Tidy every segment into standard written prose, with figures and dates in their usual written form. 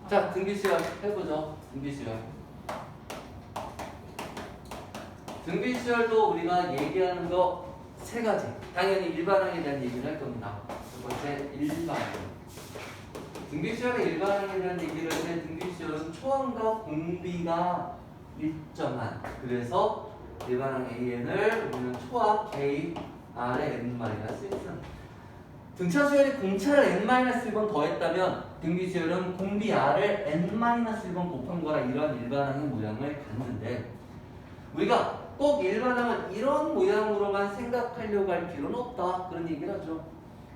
자, 등비수열 해보죠. 등비수열. 등비수열도 우리가 얘기하는 거 세 가지. 당연히 일반항에 대한 얘기를 할 겁니다. 첫 번째, 일반항. 등비수열의 일반항에 대한 얘기를 할 때 등비수열은 초항과 공비가 일정한. 그래서 일반항 AN을 우리는 초항 K R의 N-1. 등차 수열이 공차를 N-1번 더했다면 등비 수열은 공비 R을 N-1번 곱한 거라 이러한 일반항의 모양을 갖는데 우리가 꼭 일반항은 이런 모양으로만 생각하려고 할 필요는 없다. 그런 얘기를 하죠.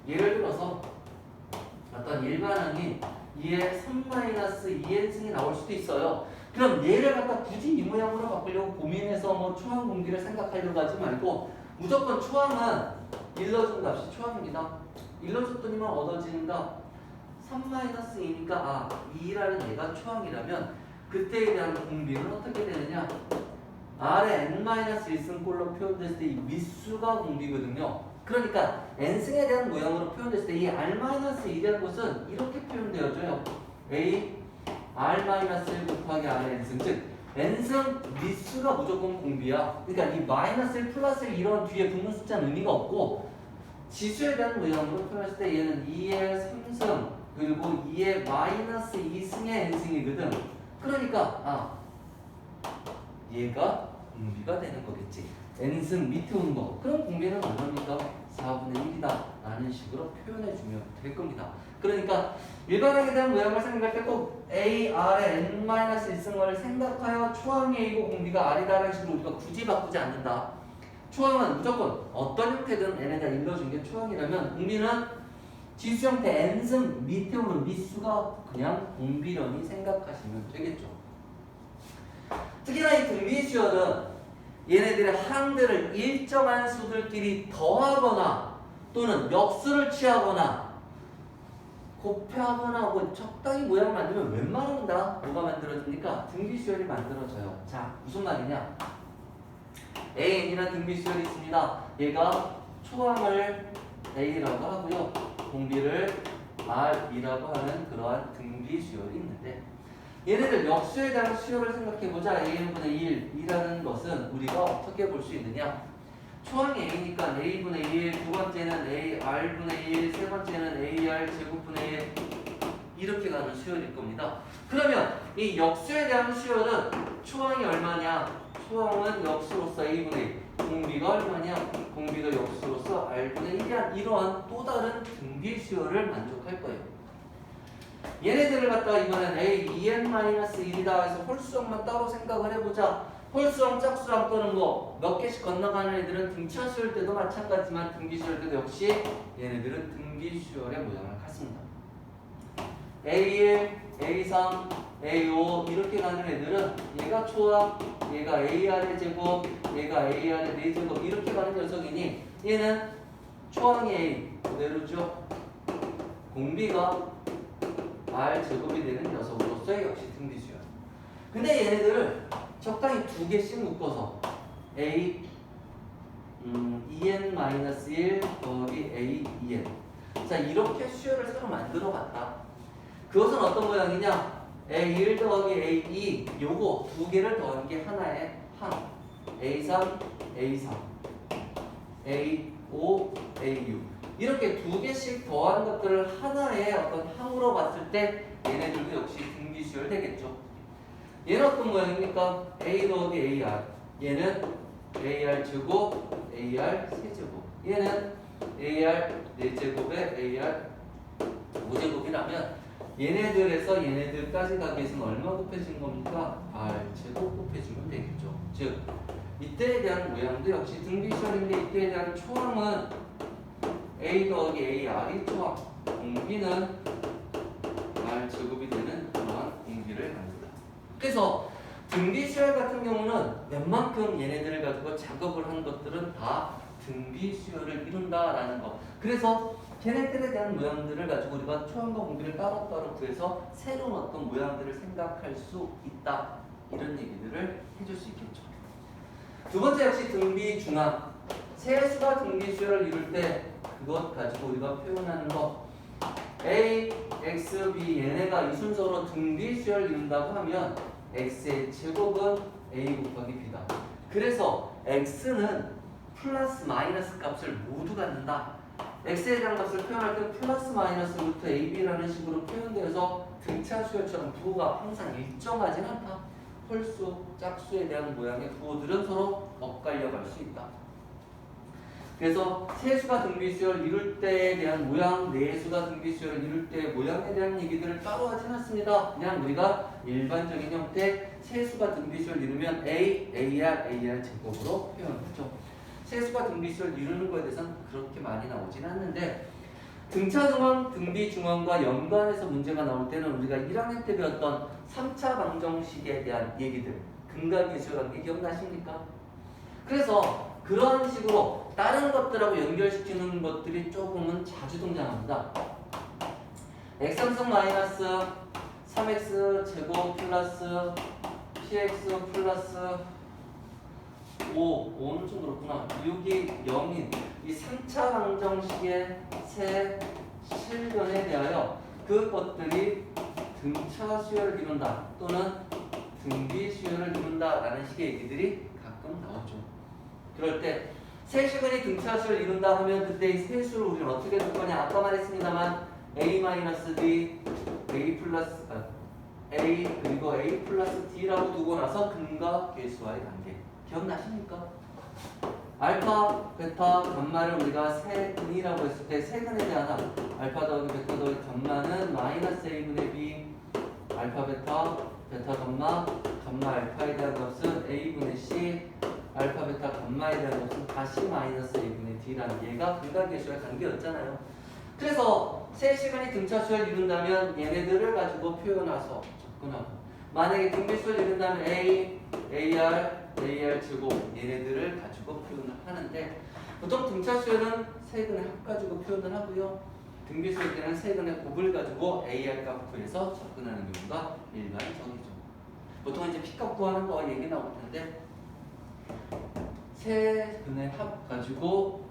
예를 들어서 어떤 일반항이 2의 3-2n승이 나올 수도 있어요. 그럼 얘를 갖다 굳이 이 모양으로 바꾸려고 고민해서 뭐 초항 공비를 생각하려고 하지 말고 무조건 초항은 일러준 값이 초항입니다. 일러줬더니만 얻어지는 값 3-2니까 2라는 얘가 초항이라면 그때에 대한 공비는 어떻게 되느냐? R의 N-1승꼴로 표현됐을 때 이 밑수가 공비거든요. 그러니까 N승에 대한 모양으로 표현됐을 때 이 R-1이라는 것은 이렇게 표현되어져요. A R-1 곱하기 R의 N승, 즉 N승 밑수가 무조건 공비야. 그러니까 이 마이너스 1 플러스 1 이런 뒤에 붙는 숫자는 의미가 없고 지수에 대한 모양으로 표현했을 때 얘는 2의 3승 그리고 2의 마이너스 2승의 N승이거든. 그러니까 얘가 공비가 되는 거겠지. N승 밑에 오는 거. 그럼 공비는 얼마입니까? 4분의 1이다 라는 식으로 표현해주면 될 겁니다. 그러니까 일반항에 대한 모양을 생각할 때 꼭 A, R의 N-1승을 생각하여 초항이 A고 공비가 R이다 라는 식으로 우리가 굳이 바꾸지 않는다. 초항은 무조건 어떤 형태든 N에다 일러준 게 초항이라면 공비는 지수 형태 N승 밑에 오는 밑수가 그냥 공비련이 생각하시면 되겠죠. 특히나 이 등비수열은 얘네들의 항들을 일정한 수들끼리 더하거나 또는 역수를 취하거나 곱하거나 뭐 적당히 모양 만들면 웬만하면 다 뭐가 만들어집니까? 등비수열이 만들어져요. 자, 무슨 말이냐? AN이라는 등비수열이 있습니다. 얘가 초항을 A라고 하고요. 공비를 R이라고 하는 그러한 등비수열이 있는데 얘네들 역수에 대한 수열을 생각해보자. A분의 1이라는 것은 우리가 어떻게 볼 수 있느냐? 초항이 A니까 A분의 1, 두 번째는 AR분의 1, 세 번째는 AR 제곱분의 1 이렇게 가는 수열일 겁니다. 그러면 이 역수에 대한 수열은 초항이 얼마냐? 초항은 역수로서 A분의 1, 공비가 얼마냐? 공비가 역수로서 R분의 1이야. 이러한 또 다른 등비 수열을 만족할 거예요. 얘네들을 갖다가 이번엔 A, 2n-1이다 해서 홀수항만 따로 생각을 해보자. 홀수항, 짝수항 또는 뭐 몇 개씩 건너가는 애들은 등차 수열 때도 마찬가지지만 등비 수열 때도 역시 얘네들은 등비 수열의 모양을 갖습니다. A1, A3, A5 이렇게 가는 애들은 얘가 초항, 얘가 AR의 제곱, 얘가 AR의 4제곱 이렇게 가는 녀석이니 얘는 초항이 A 그대로죠. 공비가 R 제곱이 되는 녀석으로서의 역시 등비수열. 근데 얘네들을 적당히 두 개씩 묶어서 A 2n-1 더하기 A 2n. 자, 이렇게 수열을 새로 만들어 봤다. 그것은 어떤 모양이냐? A1 더하기 A2 요거 두 개를 더한 게 하나의 항. A3, A3, A5, A6 이렇게 두 개씩 더한 것들을 하나의 어떤 항으로 봤을 때 얘네들도 역시 등비수열 되겠죠. 얘는 어떤 모양입니까? A 더하기 AR. 얘는 AR 제곱, AR 세제곱. 얘는 AR 4제곱에 AR 5제곱이라면 얘네들에서 얘네들까지 가기 위해서는 얼마 곱해진 겁니까? R 제곱 곱해주면 되겠죠. 즉 이때에 대한 모양도 역시 등비수열인데 이때에 대한 초항은 A 더하기 AR이 초항, 공비는 R 제곱이 되는 그러한 공비를 만든다. 그래서 등비수열 같은 경우는 웬만큼 얘네들을 가지고 작업을 한 것들은 다 등비수열을 이룬다라는 거. 그래서 걔네들에 대한 모양들을 가지고 우리가 초항과 공비를 따로따로 구해서 새로운 어떤 모양들을 생각할 수 있다. 이런 얘기들을 해줄 수 있겠죠. 두 번째 역시 등비중항. 세수가 등비수열을 이룰 때 그것 가지고 우리가 표현하는 거 A, X, B 얘네가 이 순서로 등비수열을 이룬다고 하면 X의 제곱은 A 곱하기 B다. 그래서 X는 플러스 마이너스 값을 모두 갖는다. X에 대한 값을 표현할 때 플러스 마이너스 루트 AB라는 식으로 표현되어서 등차 수열처럼 부호가 항상 일정하진 않다. 홀수, 짝수에 대한 모양의 부호들은 서로 엇갈려 갈 수 있다. 그래서 세수가 등비수열을 이룰 때에 대한 모양, 네수가 등비수열을 이룰 때의 모양에 대한 얘기들을 따로 하진 않습니다. 그냥 우리가 일반적인 형태 세수가 등비수열을 이루면 A, AR 제곱으로 표현하죠. 세수가 등비수열을 이루는 것에 대해서는 그렇게 많이 나오진 않는데 등차중앙, 등비중앙과 연관해서 문제가 나올 때는 우리가 1학년 때 배웠던 3차 방정식에 대한 얘기들 근각계수열관계 기억나십니까? 그래서 그런 식으로 다른 것들하고 연결시키는 것들이 조금은 자주 등장합니다. x함수 마이너스 3x 제곱 플러스 px 플러스 5는 좀 그렇구나. 6이 0인 이 3차 방정식의 새 실견에 대하여 그것들이 등차 수열을 이룬다 또는 등비 수열을 이룬다 라는 식의 얘기들이 가끔 나오죠. 그럴 때 세 시간이 등차 수열을 이룬다 하면 그때 이 세수를 우리는 어떻게 줄 거냐. 아까 말했습니다만 A-D, A 그리고 A 플러스 D라고 두고 나서 근과 계수와의 관계 기억나십니까? 알파, 베타, 감마를 우리가 세근이라고 했을 때 세근에 대한 합 알파 더하기 베타 더하기 감마는 마이너스 A분의 B 알파 베타, 베타 감마, 감마 알파에 대한 값은 A분의 C 알파 베타 감마에 대한 값은 다시 마이너스 A분의 D라는 얘가 근각계수의 관계였잖아요. 그래서 세 시간이 등차수열을 이룬다면 얘네들을 가지고 표현해서 접근하고 만약에 등비수열을 이룬다면 A, AR 제곱 얘네들을 가지고 표현을 하는데 보통 등차수열은 세근의 합 가지고 표현을 하고요. 등비수열 때는 세근의 곱을 가지고 AR 값 구해서 접근하는 경우가 일반적이죠. 보통 이제 P값 구하는 거 얘기 나올 텐데 세근의 합 가지고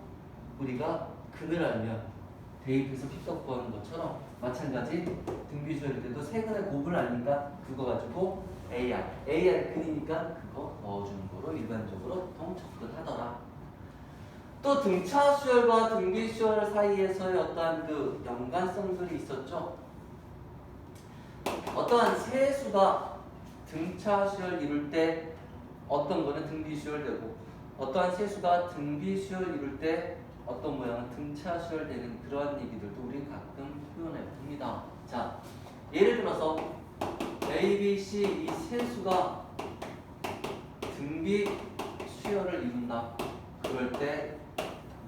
우리가 근을 알면 대입해서 P값 구하는 것처럼 마찬가지 등비수열 때도 세근의 곱을 아니까 그거 가지고 AR 근이니까 그거 넣어주는 거로 일반적으로 보통 접근하더라. 또 등차 수열과 등비 수열 사이에서의 어떠한 그 연관성들이 있었죠. 어떠한 세수가 등차 수열 이룰 때 어떤 거는 등비 수열 되고 어떠한 세수가 등비 수열 이룰 때 어떤 모양은 등차 수열 되는 그러한 얘기들도 우리 가끔 표현해 봅니다. 자, 예를 들어서 A, B, C 이 세수가 등비 수열을 이룬다. 그럴 때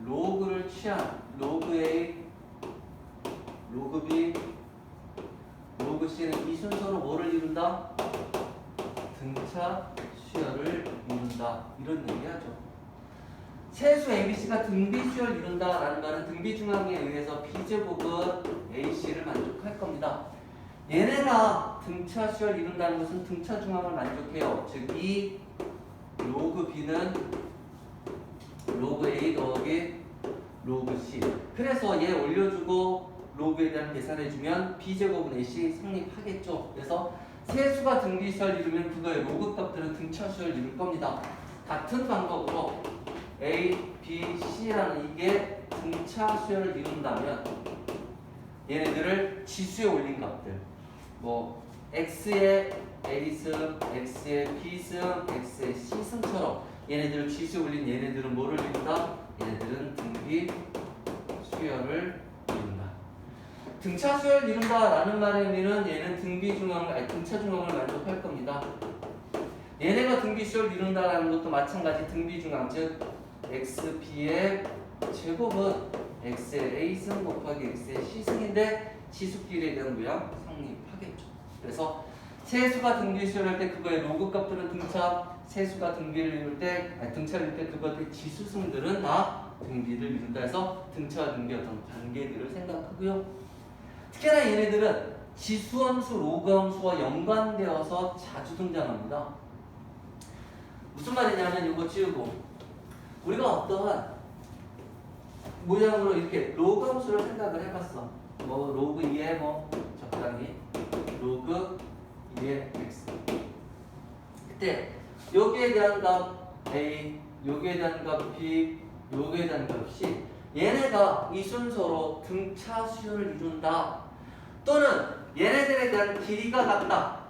로그를 취한 로그 A, 로그 B, 로그 C는 이 순서로 뭐를 이룬다? 등차 수열을 이룬다. 이런 얘기하죠. 세수 ABC가 등비 수열을 이룬다라는 말은 등비 중앙에 의해서 B제곱은 AC를 만족할 겁니다. 얘네가 등차 수열을 이룬다는 것은 등차 중앙을 만족해요. 즉 이 로그 B는 로그 A 더하기 로그 C. 그래서 얘 올려주고 로그에 대한 계산해주면 B제곱은 AC 성립하겠죠. 그래서 세수가 등비 수열을 이루면 그거의 로그 값들은 등차 수열을 이룰 겁니다. 같은 방법으로 A, B, C라는 이게 등차 수열을 이룬다면 얘네들을 지수에 올린 값들 뭐 X의 A승, X의 B승, X의 C승처럼 얘네들을 지수에 올린 얘네들은 뭐를 이룬다? 얘네들은 등비 수열을 이룬다. 등차 수열을 이룬다라는 말의 의미는 얘는 등차 중앙을 만족할 겁니다. 얘네가 등비 수열을 이룬다라는 것도 마찬가지 등비 중앙 즉 XB의 제곱은 X의 A승 곱하기 X의 C승인데 지수끼리에 대한 모양 성립하겠죠. 그래서 세수가 등비 수열할 때 그거의 로그 값들은 등차, 세수가 등비를 이룰 때, 등차를 이룰 때 그것의 지수승들은 다 등비를 이룬다 해서 등차와 등비 어떤 관계들을 생각하고요. 특히나 얘네들은 지수함수, 로그함수와 연관되어서 자주 등장합니다. 무슨 말이냐면 이거 지우고 우리가 어떠한 모양으로 이렇게 로그함수를 생각을 해봤어. 뭐 로그 2에 뭐 적당히 로그 2의 x. 그때 여기에 대한 값 a, 여기에 대한 값 b, 여기에 대한 값 c. 얘네가 이 순서로 등차 수열을 이룬다. 또는 얘네들에 대한 길이가 같다.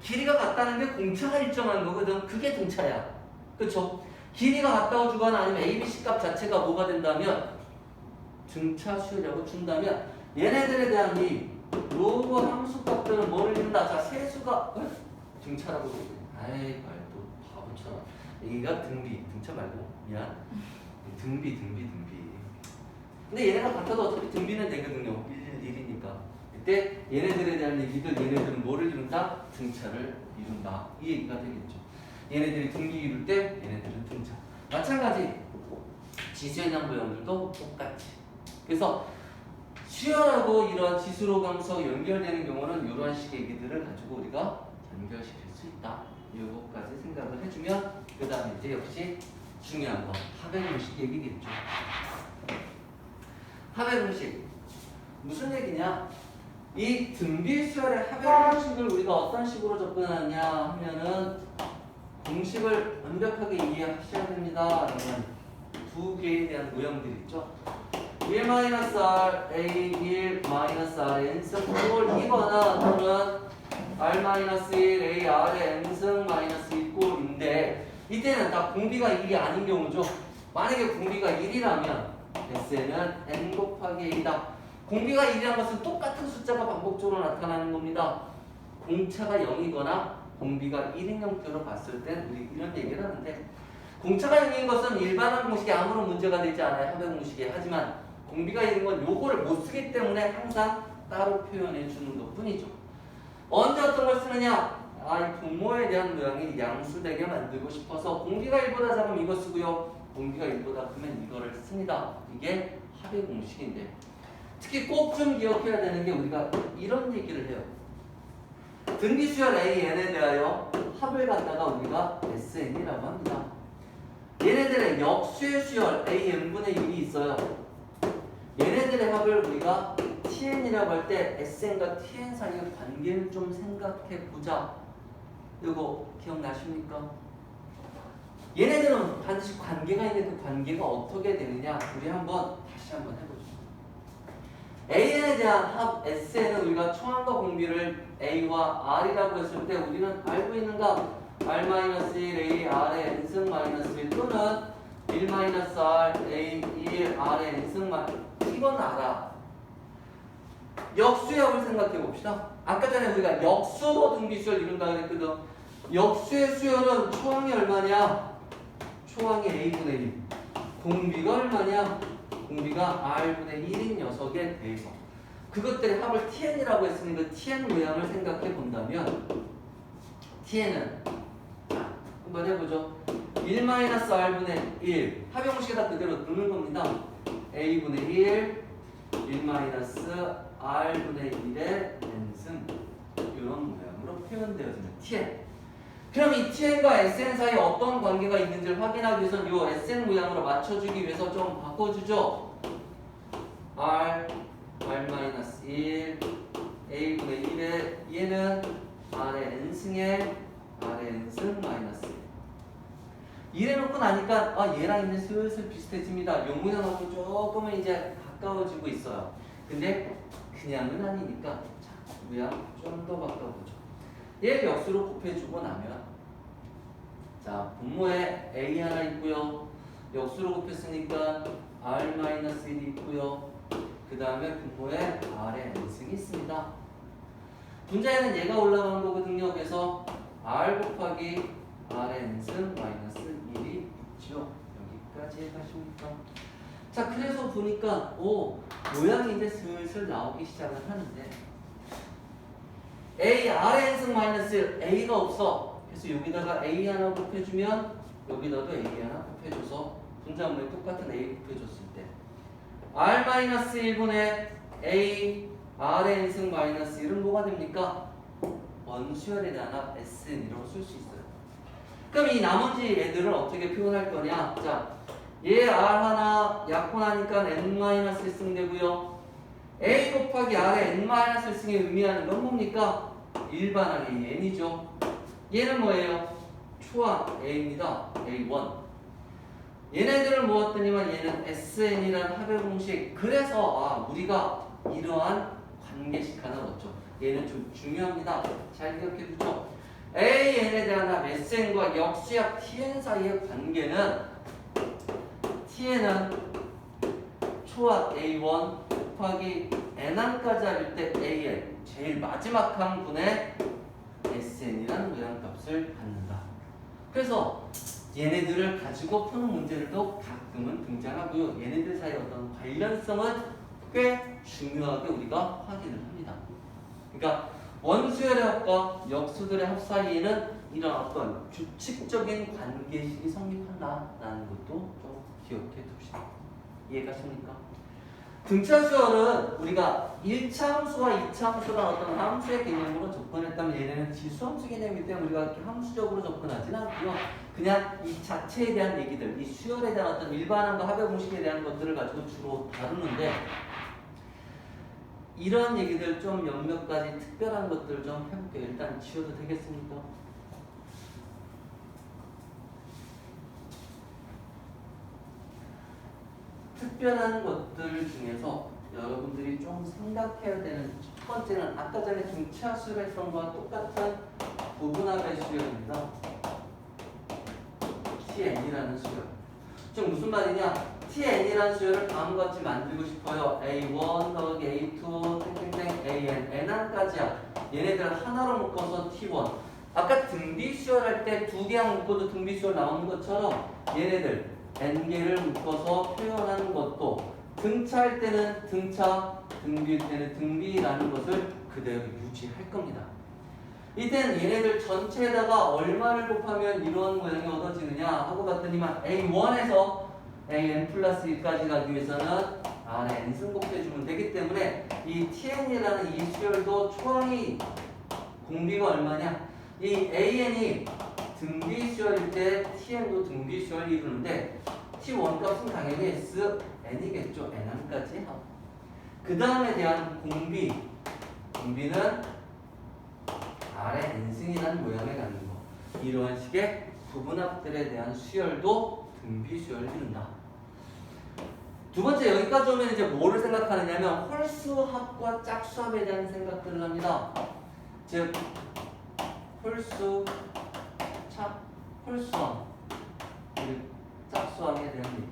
길이가 같다는 게 공차가 일정한 거거든. 그게 등차야. 그쵸? 길이가 같다고 주거나 아니면 a, b, c 값 자체가 뭐가 된다면 등차 수열이라고 준다면 얘네들에 대한 이 로그 함수 값들은 뭐를 이룬다? 자, 세수가 등차라고 그러지. 아이 말도 바보처럼. 여기가 등차 말고 미안. 등비. 근데 얘네가 같아도 어차피 등비는 되거든요. 111이니까. 그때 얘네들에 대한 얘기들, 얘네들은 뭐를 이룬다? 등차를 이룬다. 이 얘기가 되겠죠. 얘네들이 등비 이룰 때 얘네들은 등차. 마찬가지 지수에 대한 모양들도 똑같이. 그래서 수열하고 이런 지수로 감소 연결되는 경우는 이런 식의 얘기들을 가지고 우리가 연결시킬 수 있다. 이거까지 생각을 해주면 그 다음에 이제 역시 중요한 거 합의 공식 얘기겠죠. 합의 공식 무슨 얘기냐? 이 등비 수열의 합의 공식을 우리가 어떤 식으로 접근하냐 하면은 공식을 완벽하게 이해하셔야 됩니다. 그러면 두 개에 대한 모형들이 있죠. 1-r, a, 1-r, n승 꼴이거나 또는 r-1, a, r의 n승 마이너스 1꼴인데 이때는 다 공비가 1이 아닌 경우죠. 만약에 공비가 1이라면 S는 n 곱하기 a다. 공비가 1이라는 것은 똑같은 숫자가 반복적으로 나타나는 겁니다. 공차가 0이거나 공비가 1인 형태로 봤을 땐 우리 이런 얘기를 하는데 공차가 0인 것은 일반한 공식에 아무런 문제가 되지 않아요. 합의 공식에. 하지만 공비가 1인 건 요거를 못 쓰기 때문에 항상 따로 표현해 주는 것 뿐이죠. 언제 어떤 걸 쓰느냐? 이 분모에 대한 모양이 양수되게 만들고 싶어서 공비가 1보다 작으면 이거 쓰고요. 공비가 1보다 크면 이거를 씁니다. 이게 합의 공식인데 특히 꼭 좀 기억해야 되는 게 우리가 이런 얘기를 해요. 등비수열 AN에 대하여 합을 갖다가 우리가 SN이라고 합니다. 얘네들의 역수의 수열 AN분의 1이 있어요. 얘네들의 합을 우리가 TN이라고 할 때 SN과 TN 사이의 관계를 좀 생각해 보자. 이거 기억나십니까? 얘네들은 반드시 관계가 있는데 그 관계가 어떻게 되느냐 우리 다시 한번 해보죠. AN에 대한 합 SN은 우리가 초항과 공비를 A와 R이라고 했을 때 우리는 알고 있는 값 R-1, A, R의 n승 마이너스 1 또는 1-R, A, 1, R의 n승 마이너스 이건 알아. 역수의 합을 생각해 봅시다. 아까 전에 우리가 역수 등비수열 이룬다 그랬거든. 역수의 수열은 초항이 얼마냐? 초항이 A분의 1. 공비가 얼마냐? 공비가 R분의 1인 녀석에 대해서. 그것들의 합을 TN이라고 했으니까 TN 모양을 생각해 본다면 TN은 한번 해보죠. 1-R분의 1 합의 공식에다 그대로 넣는 겁니다. A분의 1 1-R분의 1의 n승 이런 모양으로 표현되어지는 TN. 그럼 이 TN과 SN 사이에 어떤 관계가 있는지를 확인하기 위해서는 이 SN 모양으로 맞춰주기 위해서 좀 바꿔주죠. R, R-1 A분의 1의 얘는 R의 n승에 R의 n승 마이너스 1 이래놓고 나니까 얘랑 이제 슬슬 비슷해집니다. 요 모양하고 조금은 이제 가까워지고 있어요. 근데 그냥은 아니니까 자, 모양 좀 더 바꿔보죠. 얘 역수로 곱해주고 나면 자 분모에 A 하나 있고요. 역수로 곱했으니까 R-1이 있고요. 그 다음에 분모에 R의 n승이 있습니다. 분자에는 얘가 올라가는 거거든요. 그래서 R 곱하기 R의 n승 마이너스 1이 있죠. 여기까지 해가십니까? 자 그래서 보니까 모양이 이제 슬슬 나오기 시작을 하는데 A, R의 n승 마이너스 1 A가 없어. 그래서 여기다가 A 하나 곱해주면 여기다도 A 하나 곱해줘서 분자분모에 똑같은 A 곱해줬을 때 R-1분의 A, R의 n승 마이너스 1은 뭐가 됩니까? 원수열에 대한 합 SN이라고 쓸 수 있어요. 그럼 이 나머지 애들을 어떻게 표현할 거냐? 자, 얘 R 하나 약분하니까 N-1승 되고요. A 곱하기 R의 n-1승이 의미하는 건 뭡니까? 일반항의 n이죠. 얘는 뭐예요? 초항 A입니다. A1. 얘네들을 모았더니만 얘는 SN이라는 합의 공식. 그래서 우리가 이러한 관계식 하나 넣었죠. 얘는 좀 중요합니다. 잘 기억해 두죠. AN에 대한 합 SN과 역수합 TN 사이의 관계는 TN은 초합 A1 곱하기 N1까지 합일 때 AN 제일 마지막 항분의 SN이라는 모양값을 받는다. 그래서 얘네들을 가지고 푸는 문제들도 가끔은 등장하고요. 얘네들 사이의 어떤 관련성은 꽤 중요하게 우리가 확인을 합니다. 그러니까 원수열의 합과 역수들의 합 사이에는 이런 어떤 규칙적인 관계식이 성립한다라는 것도 좀 기억해 둡시다. 이해가십니까? 등차수열은 우리가 1차 함수와 2차 함수란 어떤 함수의 개념으로 접근했다면 얘네는 지수함수 개념이기 때문에 우리가 이렇게 함수적으로 접근하지는 않고요. 그냥 이 자체에 대한 얘기들, 이 수열에 대한 어떤 일반항과 합의 공식에 대한 것들을 가지고 주로 다루는데 이런 얘기들 좀 몇몇 가지 특별한 것들 좀 해볼게요. 일단 지워도 되겠습니까? 특별한 것들 중에서 여러분들이 좀 생각해야 되는 첫 번째는 아까 전에 등차수를 했던 것과 똑같은 부분합의 수열입니다. TN이라는 수열. 지금 무슨 말이냐? TN이라는 수열을 다음과 같이 만들고 싶어요. A1 더하기 A2 땡땡땡 AN N1까지야. 얘네들 하나로 묶어서 T1. 아까 등비 수열 할 때 두 개랑 묶어도 등비 수열 나오는 것처럼 얘네들 n개를 묶어서 표현하는 것도 등차할 때는 등차, 등비일 때는 등비라는 것을 그대로 유지할 겁니다. 이때는 얘네들 전체에다가 얼마를 곱하면 이런 모양이 얻어지느냐 하고 봤더니만 A1에서 AN 플러스 1까지 가기 위해서는 R에 n승 곱해주면 되기 때문에 이 TN이라는 이 수열도 초항이 공비가 얼마냐? 이 AN이 등비 수열일 때 TN도 등비 수열을 이루는데 T1 값은 당연히 SN이겠죠. N1까지. 그 다음에 대한 공비는 R의 n승이라는 모양을 갖는 거. 이러한 식의 부분합들에 대한 수열도 등비 수열을 이룬다. 두 번째 여기까지 오면 이제 뭐를 생각하느냐면 홀수합과 짝수합에 대한 생각들을 합니다. 즉 홀수함, 짝수함에 대한 얘기.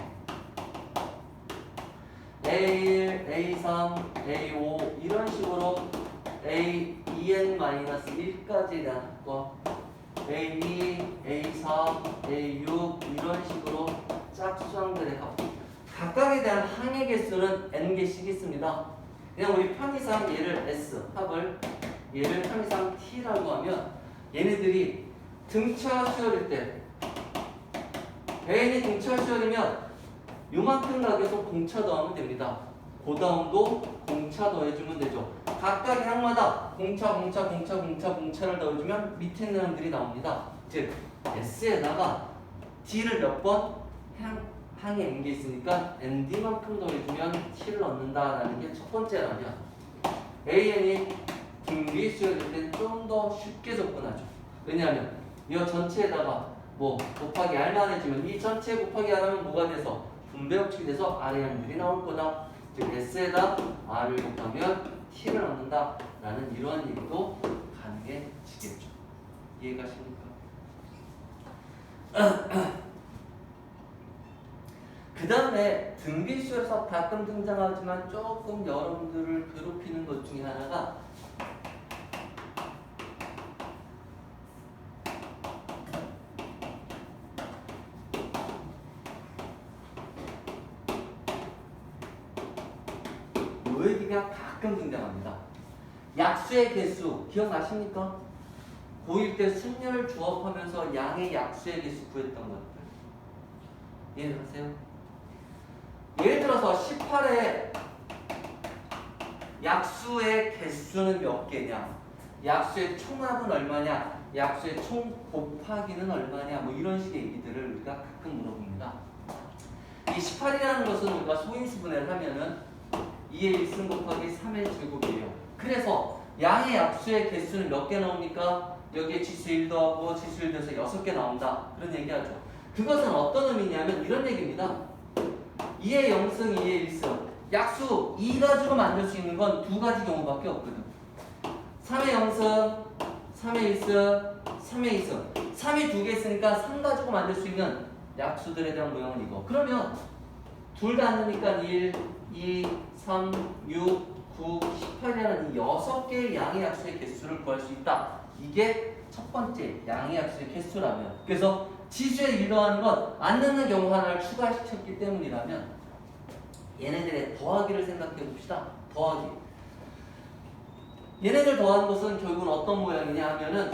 A1, A3, A5 이런 식으로 A2n-1까지에 대한 합과 A2, A4, A6 이런 식으로 짝수항들의 합. 각각에 대한 항의 개수는 n개씩 있습니다. 그냥 우리 편의상 얘를 S, 합을 얘를 편의상 T라고 하면 얘네들이 등차 수열일 때 A는 등차 수열이면 요만큼 가격에서 공차 더하면 됩니다. 그 다음도 공차 더해주면 되죠. 각각의 항마다 공차를 더해주면 밑에 있는 항들이 나옵니다. 즉 S에다가 D를 몇 번? 항에 n개 있으니까 nd만큼 더해주면 t를 얻는다라는 게 첫 번째라면 an이 등비 수열일 땐 좀 더 쉽게 접근하죠. 왜냐하면 이 전체에다가 뭐 곱하기 r만 해주면 이 전체 곱하기 r 하면 뭐가 돼서 분배 법칙이 돼서 r의 항들이 나올 거다. 즉 s에다 r을 곱하면 t를 얻는다라는 이러한 얘기도 가능해지겠죠. 이해가십니까? 그 다음에 등비수에서 가끔 등장하지만 조금 여러분들을 괴롭히는 것 중에 하나가 요 얘기가 가끔 등장합니다. 약수의 개수 기억나십니까? 고1 때 순열 주업하면서 양의 약수의 개수 구했던 것들 이해하세요? 예를 들어서 18의 약수의 개수는 몇 개냐? 약수의 총합은 얼마냐? 약수의 총 곱하기는 얼마냐? 뭐 이런 식의 얘기들을 우리가 가끔 물어봅니다. 이 18이라는 것은 우리가 소인수 분해를 하면은 2의 1승 곱하기 3의 제곱이에요. 그래서 양의 약수의 개수는 몇 개 나옵니까? 여기에 지수 1 더하고 지수 1 더해서 6개 나온다. 그런 얘기하죠. 그것은 어떤 의미냐면 이런 얘기입니다. 2의 0승, 2의 1승. 약수 2 가지고 만들 수 있는 건 두 가지 경우밖에 없거든. 3의 0승, 3의 1승, 3의 2승. 3이 두 개 있으니까 3 가지고 만들 수 있는 약수들에 대한 모양은 이거. 그러면 둘 다 안 넣으니까 1, 2, 3, 6, 9, 18이라는 이 6개의 양의 약수의 개수를 구할 수 있다. 이게 첫 번째 양의 약수의 개수라면. 그래서 지수에 1 더하는 건 안 넣는 경우 하나를 추가시켰기 때문이라면 얘네들의 더하기를 생각해 봅시다. 더하기. 얘네들 더하는 것은 결국은 어떤 모양이냐 하면은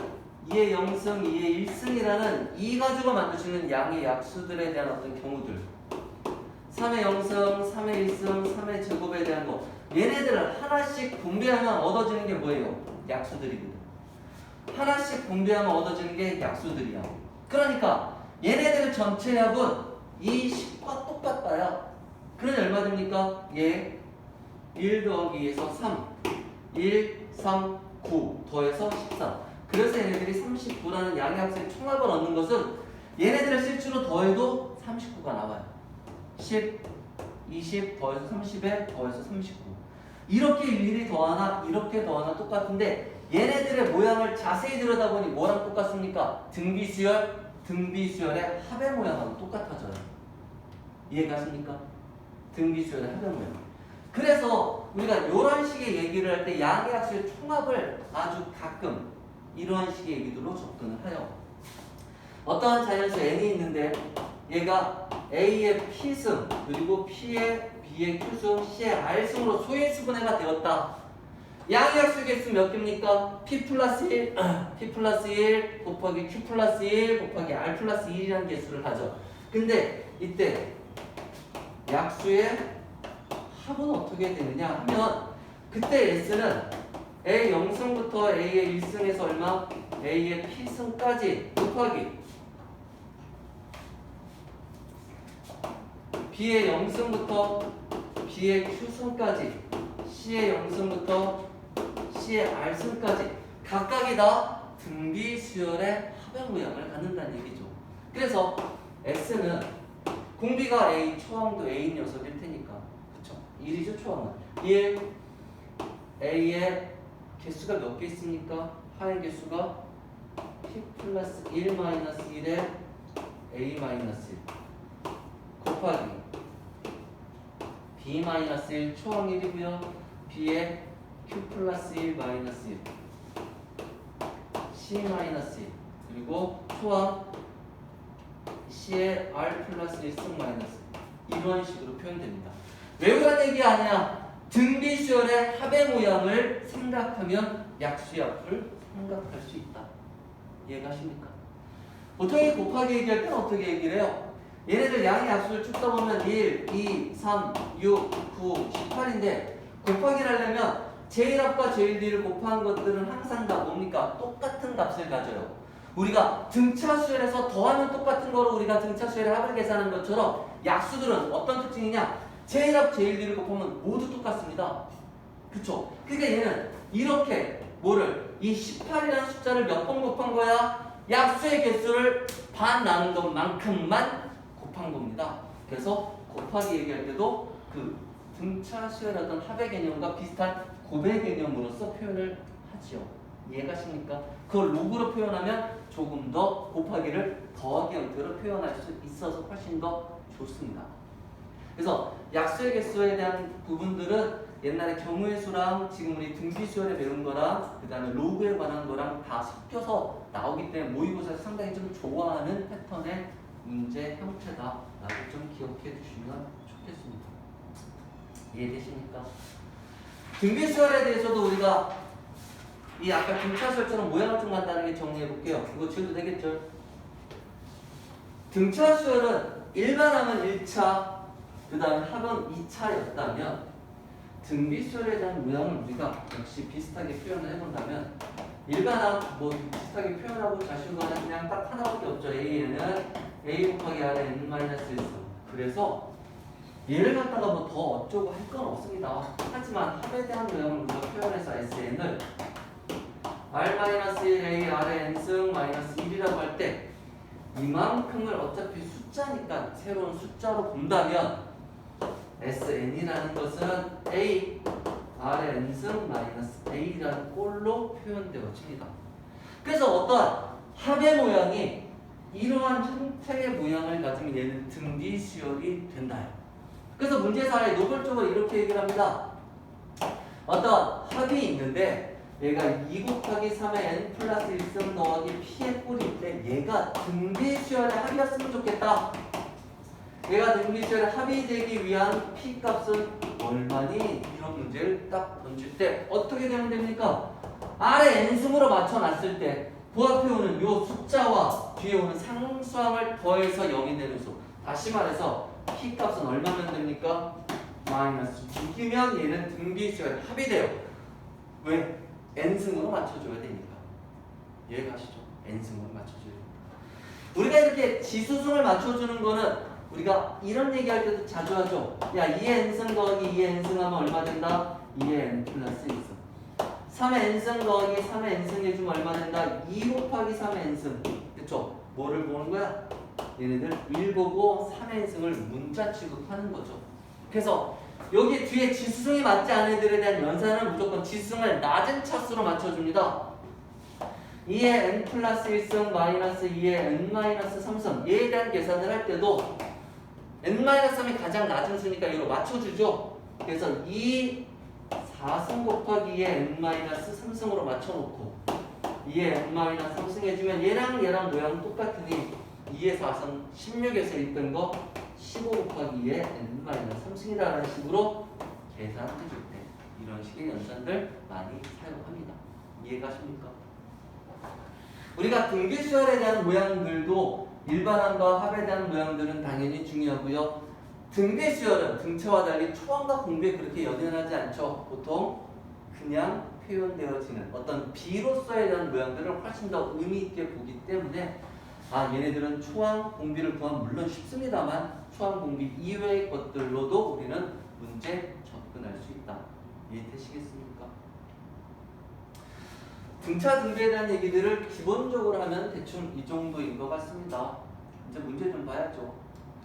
2의 0승, 2의 1승이라는 2 가지고 만들 수 있는 양의 약수들에 대한 어떤 경우들. 3의 0승, 3의 1승, 3의 제곱에 대한 거. 얘네들을 하나씩 분배하면 얻어지는 게 뭐예요? 약수들이거든. 하나씩 분배하면 얻어지는 게 약수들이야. 그러니까 얘네들 전체 합은 이 10과 똑같다야. 그러니 얼마 됩니까? 얘 1 더하기 2에서 3, 1, 3, 9 더해서 14. 그래서 얘네들이 39라는 양의 합수의 총합을 얻는 것은 얘네들을 실수로 더해도 39가 나와요. 10, 20 더해서 30에 더해서 39. 이렇게 일일이 더하나 이렇게 더하나 똑같은데 얘네들의 모양을 자세히 들여다보니 뭐랑 똑같습니까? 등비수열의 합의 모양하고 똑같아져요. 이해가십니까? 등비수열의 합의 모양. 그래서 우리가 이런 식의 얘기를 할 때 양의 약수의 총합을 아주 가끔 이러한 식의 얘기들로 접근을 해요. 어떠한 자연수 n이 있는데 얘가 a의 p승 그리고 b의 q승 c의 r승으로 소인수분해가 되었다. 양의 약수 개수 몇 개입니까? p 플러스 1 p 플러스 1 곱하기 q 플러스 1 곱하기 r 플러스 1이라는 개수를 하죠. 근데 이때 약수의 합은 어떻게 되느냐 하면 그때 s는 a 0승부터 a의 1승에서 얼마? a의 p승까지 곱하기 b의 0승부터 b의 q승까지 c의 0승부터 c의 r승까지 각각이 다 등비수열의 합의 모양을 갖는다는 얘기죠. 그래서 s는 공비가 a, 초항도 a인 녀석일 테니까 그쵸? 1이죠 초항은 1, a의 개수가 몇 개 있습니까? 하의 개수가 p 플러스 1 마이너스 1에 a 마이너스 1 곱하기 b 마이너스 1 초항 1이고요. b의 q 플러스 1 마이너스 1 c 마이너스 1 그리고 초항 c의 r 플러스 1승 마이너스 이런 식으로 표현됩니다. 왜 그런 얘기 아니야? 등비수열의 합의 모양을 생각하면 약수의 합을 생각할 수 있다. 이해가십니까? 보통 이 곱하기 얘기할 때는 어떻게 얘기를 해요? 얘네들 양의 약수를 쭉 써보면 1, 2, 3, 6, 9, 18인데 곱하기를 하려면 제1합과 제1D를 곱한 것들은 항상 다 뭡니까? 똑같은 값을 가져요. 우리가 등차수열에서 더하면 똑같은 거로 우리가 등차수열의 합을 계산하는 것처럼 약수들은 어떤 특징이냐? 제1합, 제1D를 곱하면 모두 똑같습니다. 그쵸? 그러니까 얘는 이렇게 뭐를 이 18이라는 숫자를 몇 번 곱한 거야? 약수의 개수를 반 나눈 것만큼만 곱한 겁니다. 그래서 곱하기 얘기할 때도 그 등차수열하던 합의 개념과 비슷한 곱의 개념으로서 표현을 하지요. 이해가십니까? 그걸 로그로 표현하면 조금 더 곱하기를 더하기 형태로 표현할 수 있어서 훨씬 더 좋습니다. 그래서 약수의 개수에 대한 부분들은 옛날에 경우의 수랑 지금 우리 등비수열에 배운 거랑 그 다음에 로그에 관한 거랑 다 섞여서 나오기 때문에 모의고사에서 상당히 좀 좋아하는 패턴의 문제 형태다라고 좀 기억해 주시면 좋겠습니다. 이해되십니까? 등비수열에 대해서도 우리가 이 아까 등차수열처럼 모양을 좀 간단하게 정리해 볼게요. 이거 지워도 되겠죠? 등차수열은 일반항은 1차, 그 다음에 합은 2차였다면 등비수열에 대한 모양을 우리가 역시 비슷하게 표현을 해본다면 일반항 뭐 비슷하게 표현하고 자신 거는 그냥 딱 하나밖에 없죠. a는 a 곱하기 r의 n-1승. 그래서 얘를 갖다가 뭐 더 어쩌고 할 건 없습니다. 하지만 합에 대한 모양을 우리가 표현해서 SN을 R-1A R의 n승 마이너스 1이라고 할 때 이만큼을 어차피 숫자니까 새로운 숫자로 본다면 SN이라는 것은 A R의 n승 마이너스 A라는 꼴로 표현되어집니다. 그래서 어떠한 합의 모양이 이러한 형태의 모양을 가지면 얘는 등비수열이 된다. 그래서 문제사에 노골적으로 이렇게 얘기를 합니다. 어떤 합이 있는데 얘가 2 곱하기 3의 n 플러스 1승 더하기 p의 꼴일 때 얘가 등비수열의 합이었으면 좋겠다. 얘가 등비수열의 합이 되기 위한 p 값은 얼마니? 이런 문제를 딱 던질 때 어떻게 되면 됩니까? R의 n승으로 맞춰놨을 때 그 앞에 오는 요 숫자와 뒤에 오는 상수항을 더해서 0이 되는 수. 다시 말해서 p 값은 얼마면 됩니까? 마이너스 6이면 얘는 등비수열의 합이 돼요. 왜? n승으로 맞춰줘야 되니까. 이해 가시죠? n승으로 맞춰줘야 됩니다. 우리가 이렇게 지수승을 맞춰주는 거는 우리가 이런 얘기할 때도 자주 하죠. 야, 2의 n승 더하기 2의 n승 하면 얼마 된다? 2의 n 플러스 1승. 3의 n승 더하기 3의 n승 해주면 얼마 된다? 2 곱하기 3의 n승. 그쵸? 뭐를 보는 거야? 얘네들 1 보고 3의 n승을 문자 취급하는 거죠. 그래서 여기 뒤에 지수승이 맞지 않은 애들에 대한 연산은 무조건 지수승을 낮은 차수로 맞춰줍니다. 2의 n 플러스 1승 마이너스 2의 n 마이너스 3승 얘에 대한 계산을 할 때도 n 마이너스 3이 가장 낮은 수니까 이로 맞춰주죠. 그래서 4승 곱하기 2의 n 마이너스 3승으로 맞춰놓고 2의 n 마이너스 3승 해주면 얘랑 모양 똑같으니 2의 4승 16에서 1뺀 거 15 곱하기 2의 n 마이너스 3승이라는 식으로 계산해줄 때 이런 식의 연산들 많이 사용합니다. 이해가십니까? 우리가 등비수열에 대한 모양들도 일반항과 합에 대한 모양들은 당연히 중요하고요. 등비수열은 등차와 달리 초항과 공비에 그렇게 연연하지 않죠. 보통 그냥 표현되어지는 어떤 비로서에 대한 모양들을 훨씬 더 의미 있게 보기 때문에 얘네들은 초항 공비를 구하면 물론 쉽습니다만 초항 공비 이외의 것들로도 우리는 문제 접근할 수 있다. 이해되시겠습니까? 등차 등비에 대한 얘기들을 기본적으로 하면 대충 이 정도인 것 같습니다. 이제 문제 좀 봐야죠.